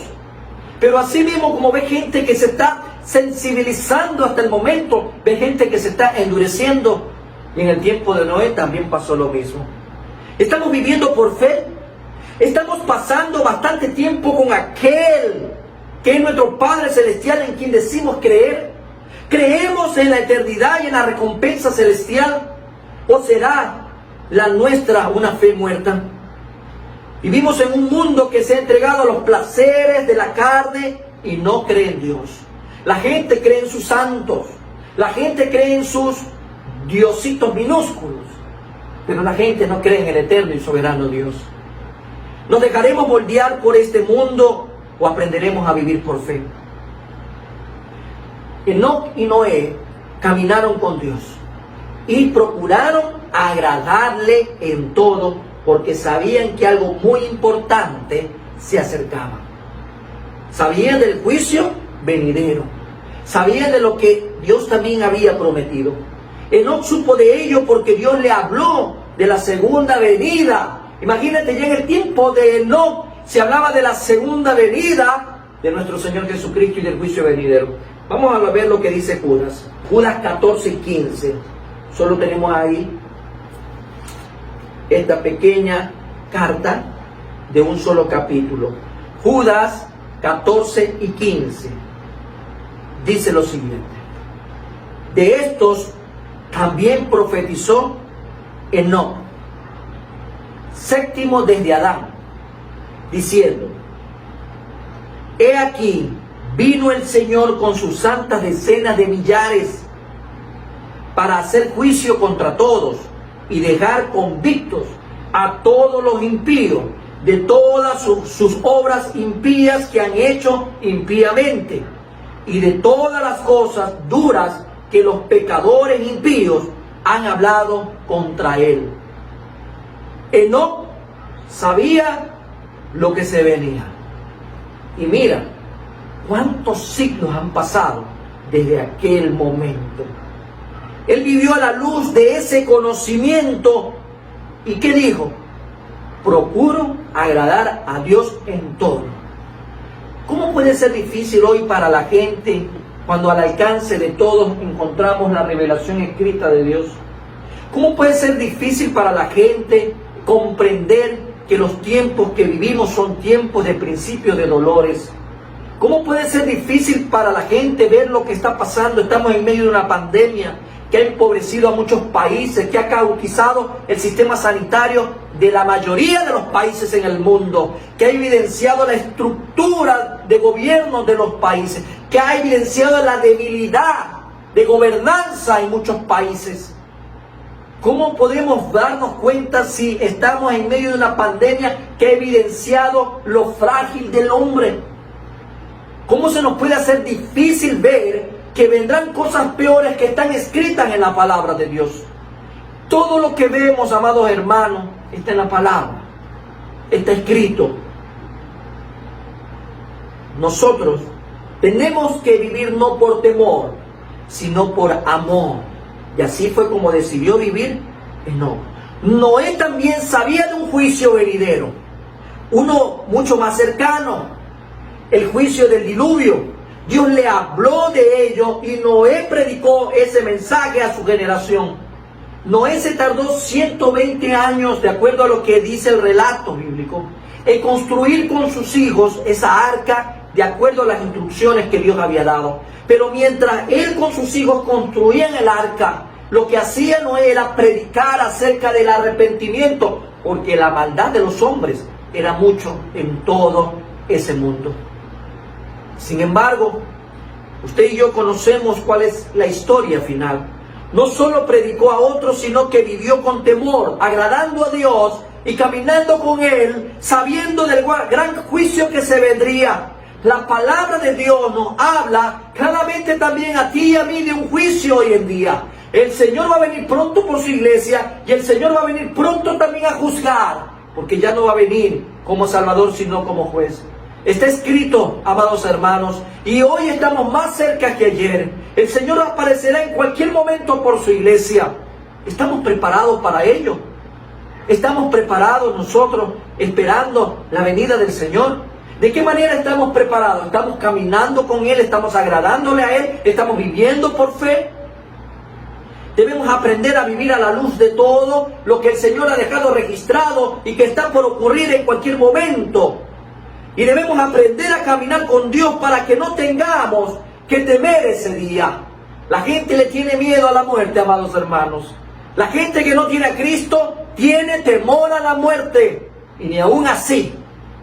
Pero así mismo, como ve gente que se está sensibilizando hasta el momento, ve gente que se está endureciendo. Y en el tiempo de Noé también pasó lo mismo. Estamos viviendo por fe. Estamos pasando bastante tiempo con aquel que es nuestro Padre Celestial, en quien decimos creer. ¿Creemos en la eternidad y en la recompensa celestial? ¿O será la nuestra una fe muerta? Vivimos en un mundo que se ha entregado a los placeres de la carne y no cree en Dios. La gente cree en sus santos, la gente cree en sus diositos minúsculos, pero la gente no cree en el eterno y soberano Dios. ¿Nos dejaremos moldear por este mundo o aprenderemos a vivir por fe? Enoc y Noé caminaron con Dios y procuraron agradarle en todo, porque sabían que algo muy importante se acercaba. Sabían del juicio venidero, sabían de lo que Dios también había prometido. Enoc supo de ello porque Dios le habló de la segunda venida. Imagínate, ya en el tiempo de Enoc se hablaba de la segunda venida de nuestro Señor Jesucristo y del juicio venidero. Vamos a ver lo que dice Judas. Judas 14 y 15. Solo tenemos ahí esta pequeña carta de un solo capítulo. Judas 14 y 15. Dice lo siguiente. De estos también profetizó Enoc, séptimo desde Adán, diciendo, he aquí, vino el Señor con sus santas decenas de millares para hacer juicio contra todos y dejar convictos a todos los impíos de todas sus obras impías que han hecho impíamente y de todas las cosas duras que los pecadores impíos han hablado contra él. Enoc sabía lo que se venía. Y mira, ¿cuántos siglos han pasado desde aquel momento? Él vivió a la luz de ese conocimiento. ¿Y qué dijo? Procuro agradar a Dios en todo. ¿Cómo puede ser difícil hoy para la gente cuando al alcance de todos encontramos la revelación escrita de Dios? ¿Cómo puede ser difícil para la gente comprender que los tiempos que vivimos son tiempos de principio de dolores? ¿Cómo puede ser difícil para la gente ver lo que está pasando? Estamos en medio de una pandemia que ha empobrecido a muchos países, que ha caducizado el sistema sanitario de la mayoría de los países en el mundo, que ha evidenciado la estructura de gobierno de los países, que ha evidenciado la debilidad de gobernanza en muchos países. ¿Cómo podemos darnos cuenta si estamos en medio de una pandemia que ha evidenciado lo frágil del hombre? ¿Cómo se nos puede hacer difícil ver que vendrán cosas peores que están escritas en la palabra de Dios? Todo lo que vemos, amados hermanos, está en la palabra, está escrito. Nosotros tenemos que vivir no por temor, sino por amor. Y así fue como decidió vivir Enoc. Noé también sabía de un juicio venidero, uno mucho más cercano, el juicio del diluvio. Dios le habló de ello y Noé predicó ese mensaje a su generación. Noé se tardó 120 años, de acuerdo a lo que dice el relato bíblico, en construir con sus hijos esa arca de acuerdo a las instrucciones que Dios había dado. Pero mientras él con sus hijos construían el arca, lo que hacía Noé era predicar acerca del arrepentimiento, porque la maldad de los hombres era mucho en todo ese mundo. Sin embargo, usted y yo conocemos cuál es la historia final. No solo predicó a otros, sino que vivió con temor, agradando a Dios y caminando con Él, sabiendo del gran juicio que se vendría. La palabra de Dios nos habla claramente también a ti y a mí de un juicio hoy en día. El Señor va a venir pronto por su iglesia y el Señor va a venir pronto también a juzgar, porque ya no va a venir como Salvador, sino como juez. Está escrito, amados hermanos, y hoy estamos más cerca que ayer. El Señor aparecerá en cualquier momento por su iglesia. ¿Estamos preparados para ello? ¿Estamos preparados nosotros esperando la venida del Señor? ¿De qué manera estamos preparados? ¿Estamos caminando con Él? ¿Estamos agradándole a Él? ¿Estamos viviendo por fe? Debemos aprender a vivir a la luz de todo lo que el Señor ha dejado registrado y que está por ocurrir en cualquier momento. Y debemos aprender a caminar con Dios para que no tengamos que temer ese día. La gente le tiene miedo a la muerte, amados hermanos. La gente que no tiene a Cristo tiene temor a la muerte. Y ni aún así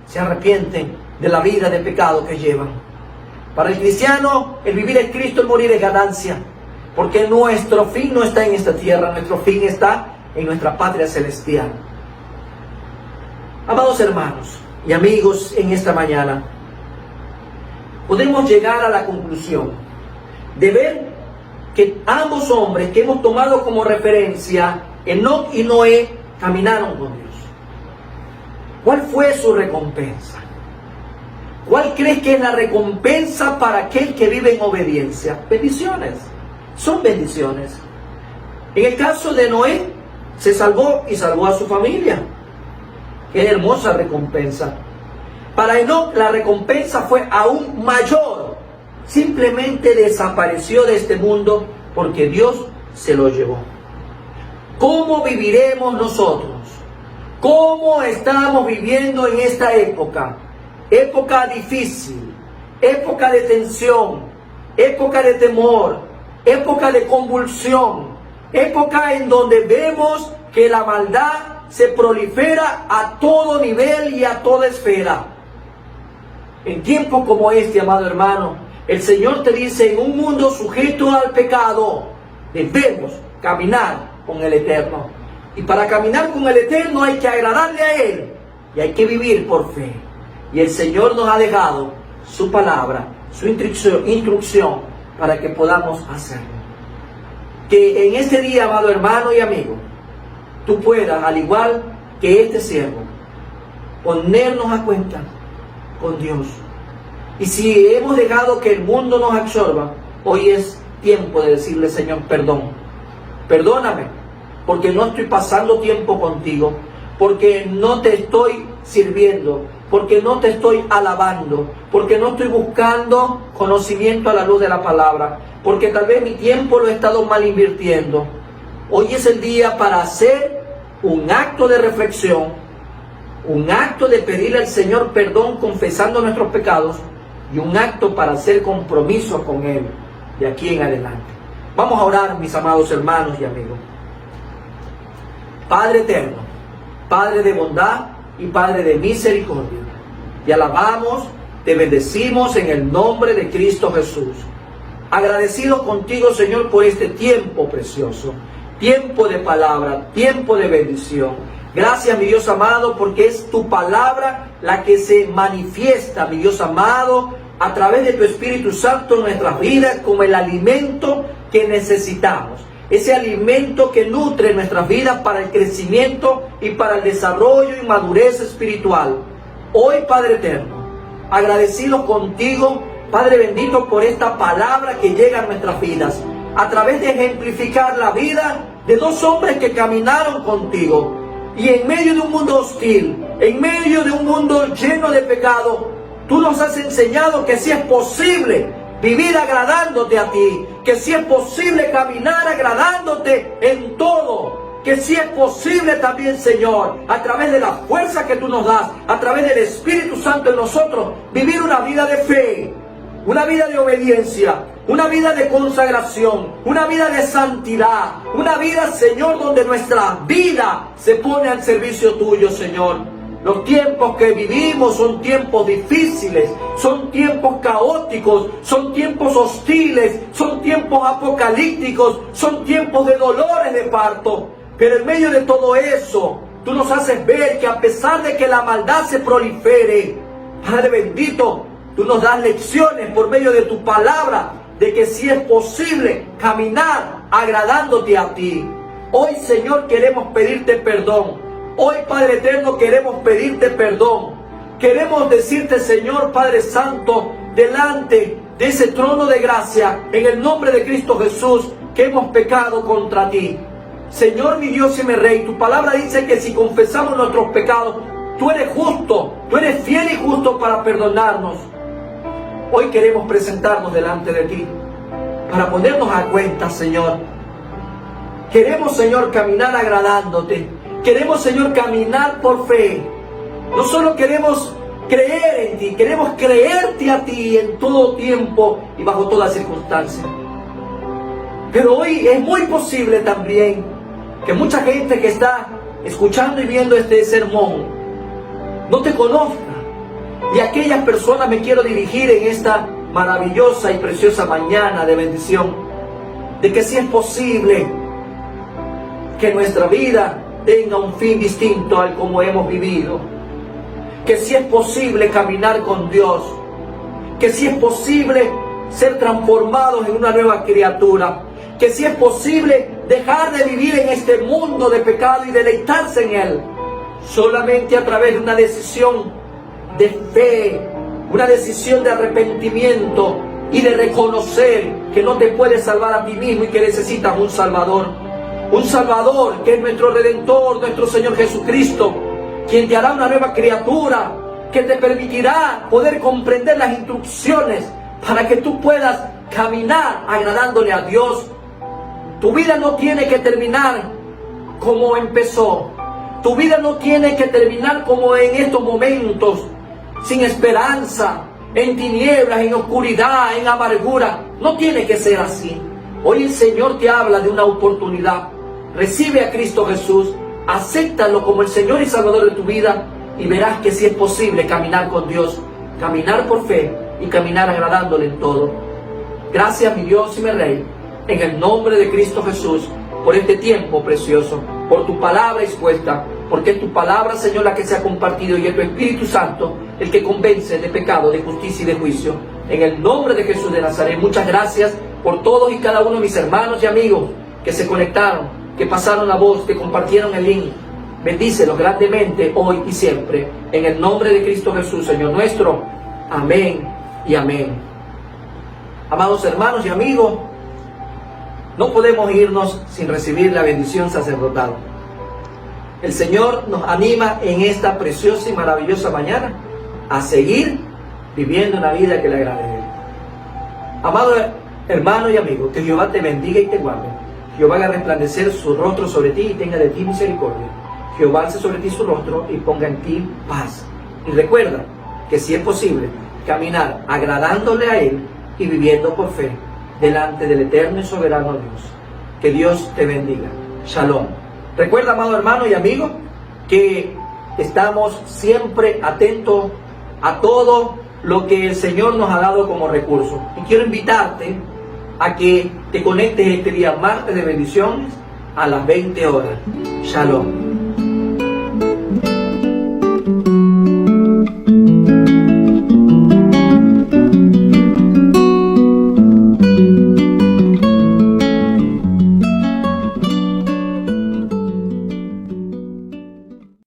se arrepienten de la vida de pecado que llevan. Para el cristiano, el vivir es Cristo, el morir es ganancia. Porque nuestro fin no está en esta tierra, nuestro fin está en nuestra patria celestial. Amados hermanos y amigos, en esta mañana podemos llegar a la conclusión de ver que ambos hombres que hemos tomado como referencia, Enoc y Noé, caminaron con Dios. ¿Cuál fue su recompensa? ¿Cuál crees que es la recompensa para aquel que vive en obediencia? Bendiciones. Son bendiciones. En el caso de Noé, se salvó y salvó a su familia. Qué hermosa recompensa. Para Enoc la recompensa fue aún mayor. Simplemente desapareció de este mundo porque Dios se lo llevó. ¿Cómo viviremos nosotros? ¿Cómo estamos viviendo en esta época? Época difícil, época de tensión, época de temor, época de convulsión, época en donde vemos que la maldad se prolifera a todo nivel y a toda esfera. En tiempos como este, amado hermano, el Señor te dice, en un mundo sujeto al pecado, debemos caminar con el Eterno. Y para caminar con el Eterno hay que agradarle a Él y hay que vivir por fe. Y el Señor nos ha dejado su palabra, su instrucción para que podamos hacerlo. Que en este día, amado hermano y amigo, tú puedas, al igual que este siervo, ponernos a cuenta con Dios. Y si hemos dejado que el mundo nos absorba, hoy es tiempo de decirle, Señor, perdón. Perdóname, porque no estoy pasando tiempo contigo, porque no te estoy sirviendo, porque no te estoy alabando, porque no estoy buscando conocimiento a la luz de la palabra, porque tal vez mi tiempo lo he estado mal invirtiendo. Hoy es el día para hacer un acto de reflexión, un acto de pedirle al Señor perdón confesando nuestros pecados y un acto para hacer compromiso con Él de aquí en adelante. Vamos a orar, mis amados hermanos y amigos. Padre eterno, Padre de bondad y Padre de misericordia, te alabamos, te bendecimos en el nombre de Cristo Jesús. Agradecidos contigo, Señor, por este tiempo precioso, tiempo de palabra, tiempo de bendición. Gracias, mi Dios amado, porque es tu palabra la que se manifiesta, mi Dios amado, a través de tu Espíritu Santo en nuestras vidas como el alimento que necesitamos. Ese alimento que nutre nuestras vidas para el crecimiento y para el desarrollo y madurez espiritual. Hoy, Padre eterno, agradecidos contigo, Padre bendito, por esta palabra que llega a nuestras vidas, a través de ejemplificar la vida de dos hombres que caminaron contigo. Y en medio de un mundo hostil, en medio de un mundo lleno de pecado, tú nos has enseñado que sí es posible vivir agradándote a ti, que sí es posible caminar agradándote en todo, que sí es posible también, Señor, a través de la fuerza que tú nos das, a través del Espíritu Santo en nosotros, vivir una vida de fe, una vida de obediencia, una vida de consagración, una vida de santidad, una vida, Señor, donde nuestra vida se pone al servicio tuyo, Señor. Los tiempos que vivimos son tiempos difíciles, son tiempos caóticos, son tiempos hostiles, son tiempos apocalípticos, son tiempos de dolores de parto. Pero en medio de todo eso, tú nos haces ver que a pesar de que la maldad se prolifere, Padre bendito, tú nos das lecciones por medio de tu palabra, de que sí es posible caminar agradándote a ti. Hoy, Señor, queremos pedirte perdón. Hoy, Padre eterno, queremos pedirte perdón. Queremos decirte, Señor Padre Santo, delante de ese trono de gracia, en el nombre de Cristo Jesús, que hemos pecado contra ti. Señor, mi Dios y mi Rey, tu palabra dice que si confesamos nuestros pecados, tú eres justo, tú eres fiel y justo para perdonarnos. Hoy queremos presentarnos delante de ti para ponernos a cuenta, Señor. Queremos, Señor, caminar agradándote. Queremos, Señor, caminar por fe. No solo queremos creer en ti, queremos creerte a ti en todo tiempo y bajo toda circunstancia. Pero hoy es muy posible también que mucha gente que está escuchando y viendo este sermón no te conozca. Y a aquellas personas me quiero dirigir en esta maravillosa y preciosa mañana de bendición, de que sí es posible que nuestra vida tenga un fin distinto al como hemos vivido, que sí es posible caminar con Dios, que sí es posible ser transformados en una nueva criatura, que sí es posible dejar de vivir en este mundo de pecado y deleitarse en él, solamente a través de una decisión de fe, una decisión de arrepentimiento y de reconocer que no te puedes salvar a ti mismo y que necesitas un Salvador. Un Salvador que es nuestro Redentor, nuestro Señor Jesucristo, quien te hará una nueva criatura, que te permitirá poder comprender las instrucciones para que tú puedas caminar agradándole a Dios. Tu vida no tiene que terminar como empezó. Tu vida no tiene que terminar como en estos momentos, sin esperanza, en tinieblas, en oscuridad, en amargura. No tiene que ser así. Hoy el Señor te habla de una oportunidad. Recibe a Cristo Jesús, acéptalo como el Señor y Salvador de tu vida y verás que sí es posible caminar con Dios, caminar por fe y caminar agradándole en todo. Gracias, mi Dios y mi Rey, en el nombre de Cristo Jesús, por este tiempo precioso, por tu palabra expuesta, porque es tu palabra, Señor, la que se ha compartido y es tu Espíritu Santo el que convence de pecado, de justicia y de juicio. En el nombre de Jesús de Nazaret, muchas gracias por todos y cada uno de mis hermanos y amigos que se conectaron, que pasaron la voz, que compartieron el link. Bendícelos grandemente hoy y siempre. En el nombre de Cristo Jesús, Señor nuestro. Amén y amén. Amados hermanos y amigos, no podemos irnos sin recibir la bendición sacerdotal. El Señor nos anima en esta preciosa y maravillosa mañana a seguir viviendo una vida que le agrade a Él. Amado hermano y amigo, que Jehová te bendiga y te guarde. Jehová haga resplandecer su rostro sobre ti y tenga de ti misericordia. Jehová alce sobre ti su rostro y ponga en ti paz. Y recuerda que si es posible caminar agradándole a Él y viviendo por fe delante del eterno y soberano Dios. Que Dios te bendiga. Shalom. Recuerda, amado hermano y amigo, que estamos siempre atentos a todo lo que el Señor nos ha dado como recurso. Y quiero invitarte a que te conectes este día martes de bendiciones a las 20 horas. Shalom.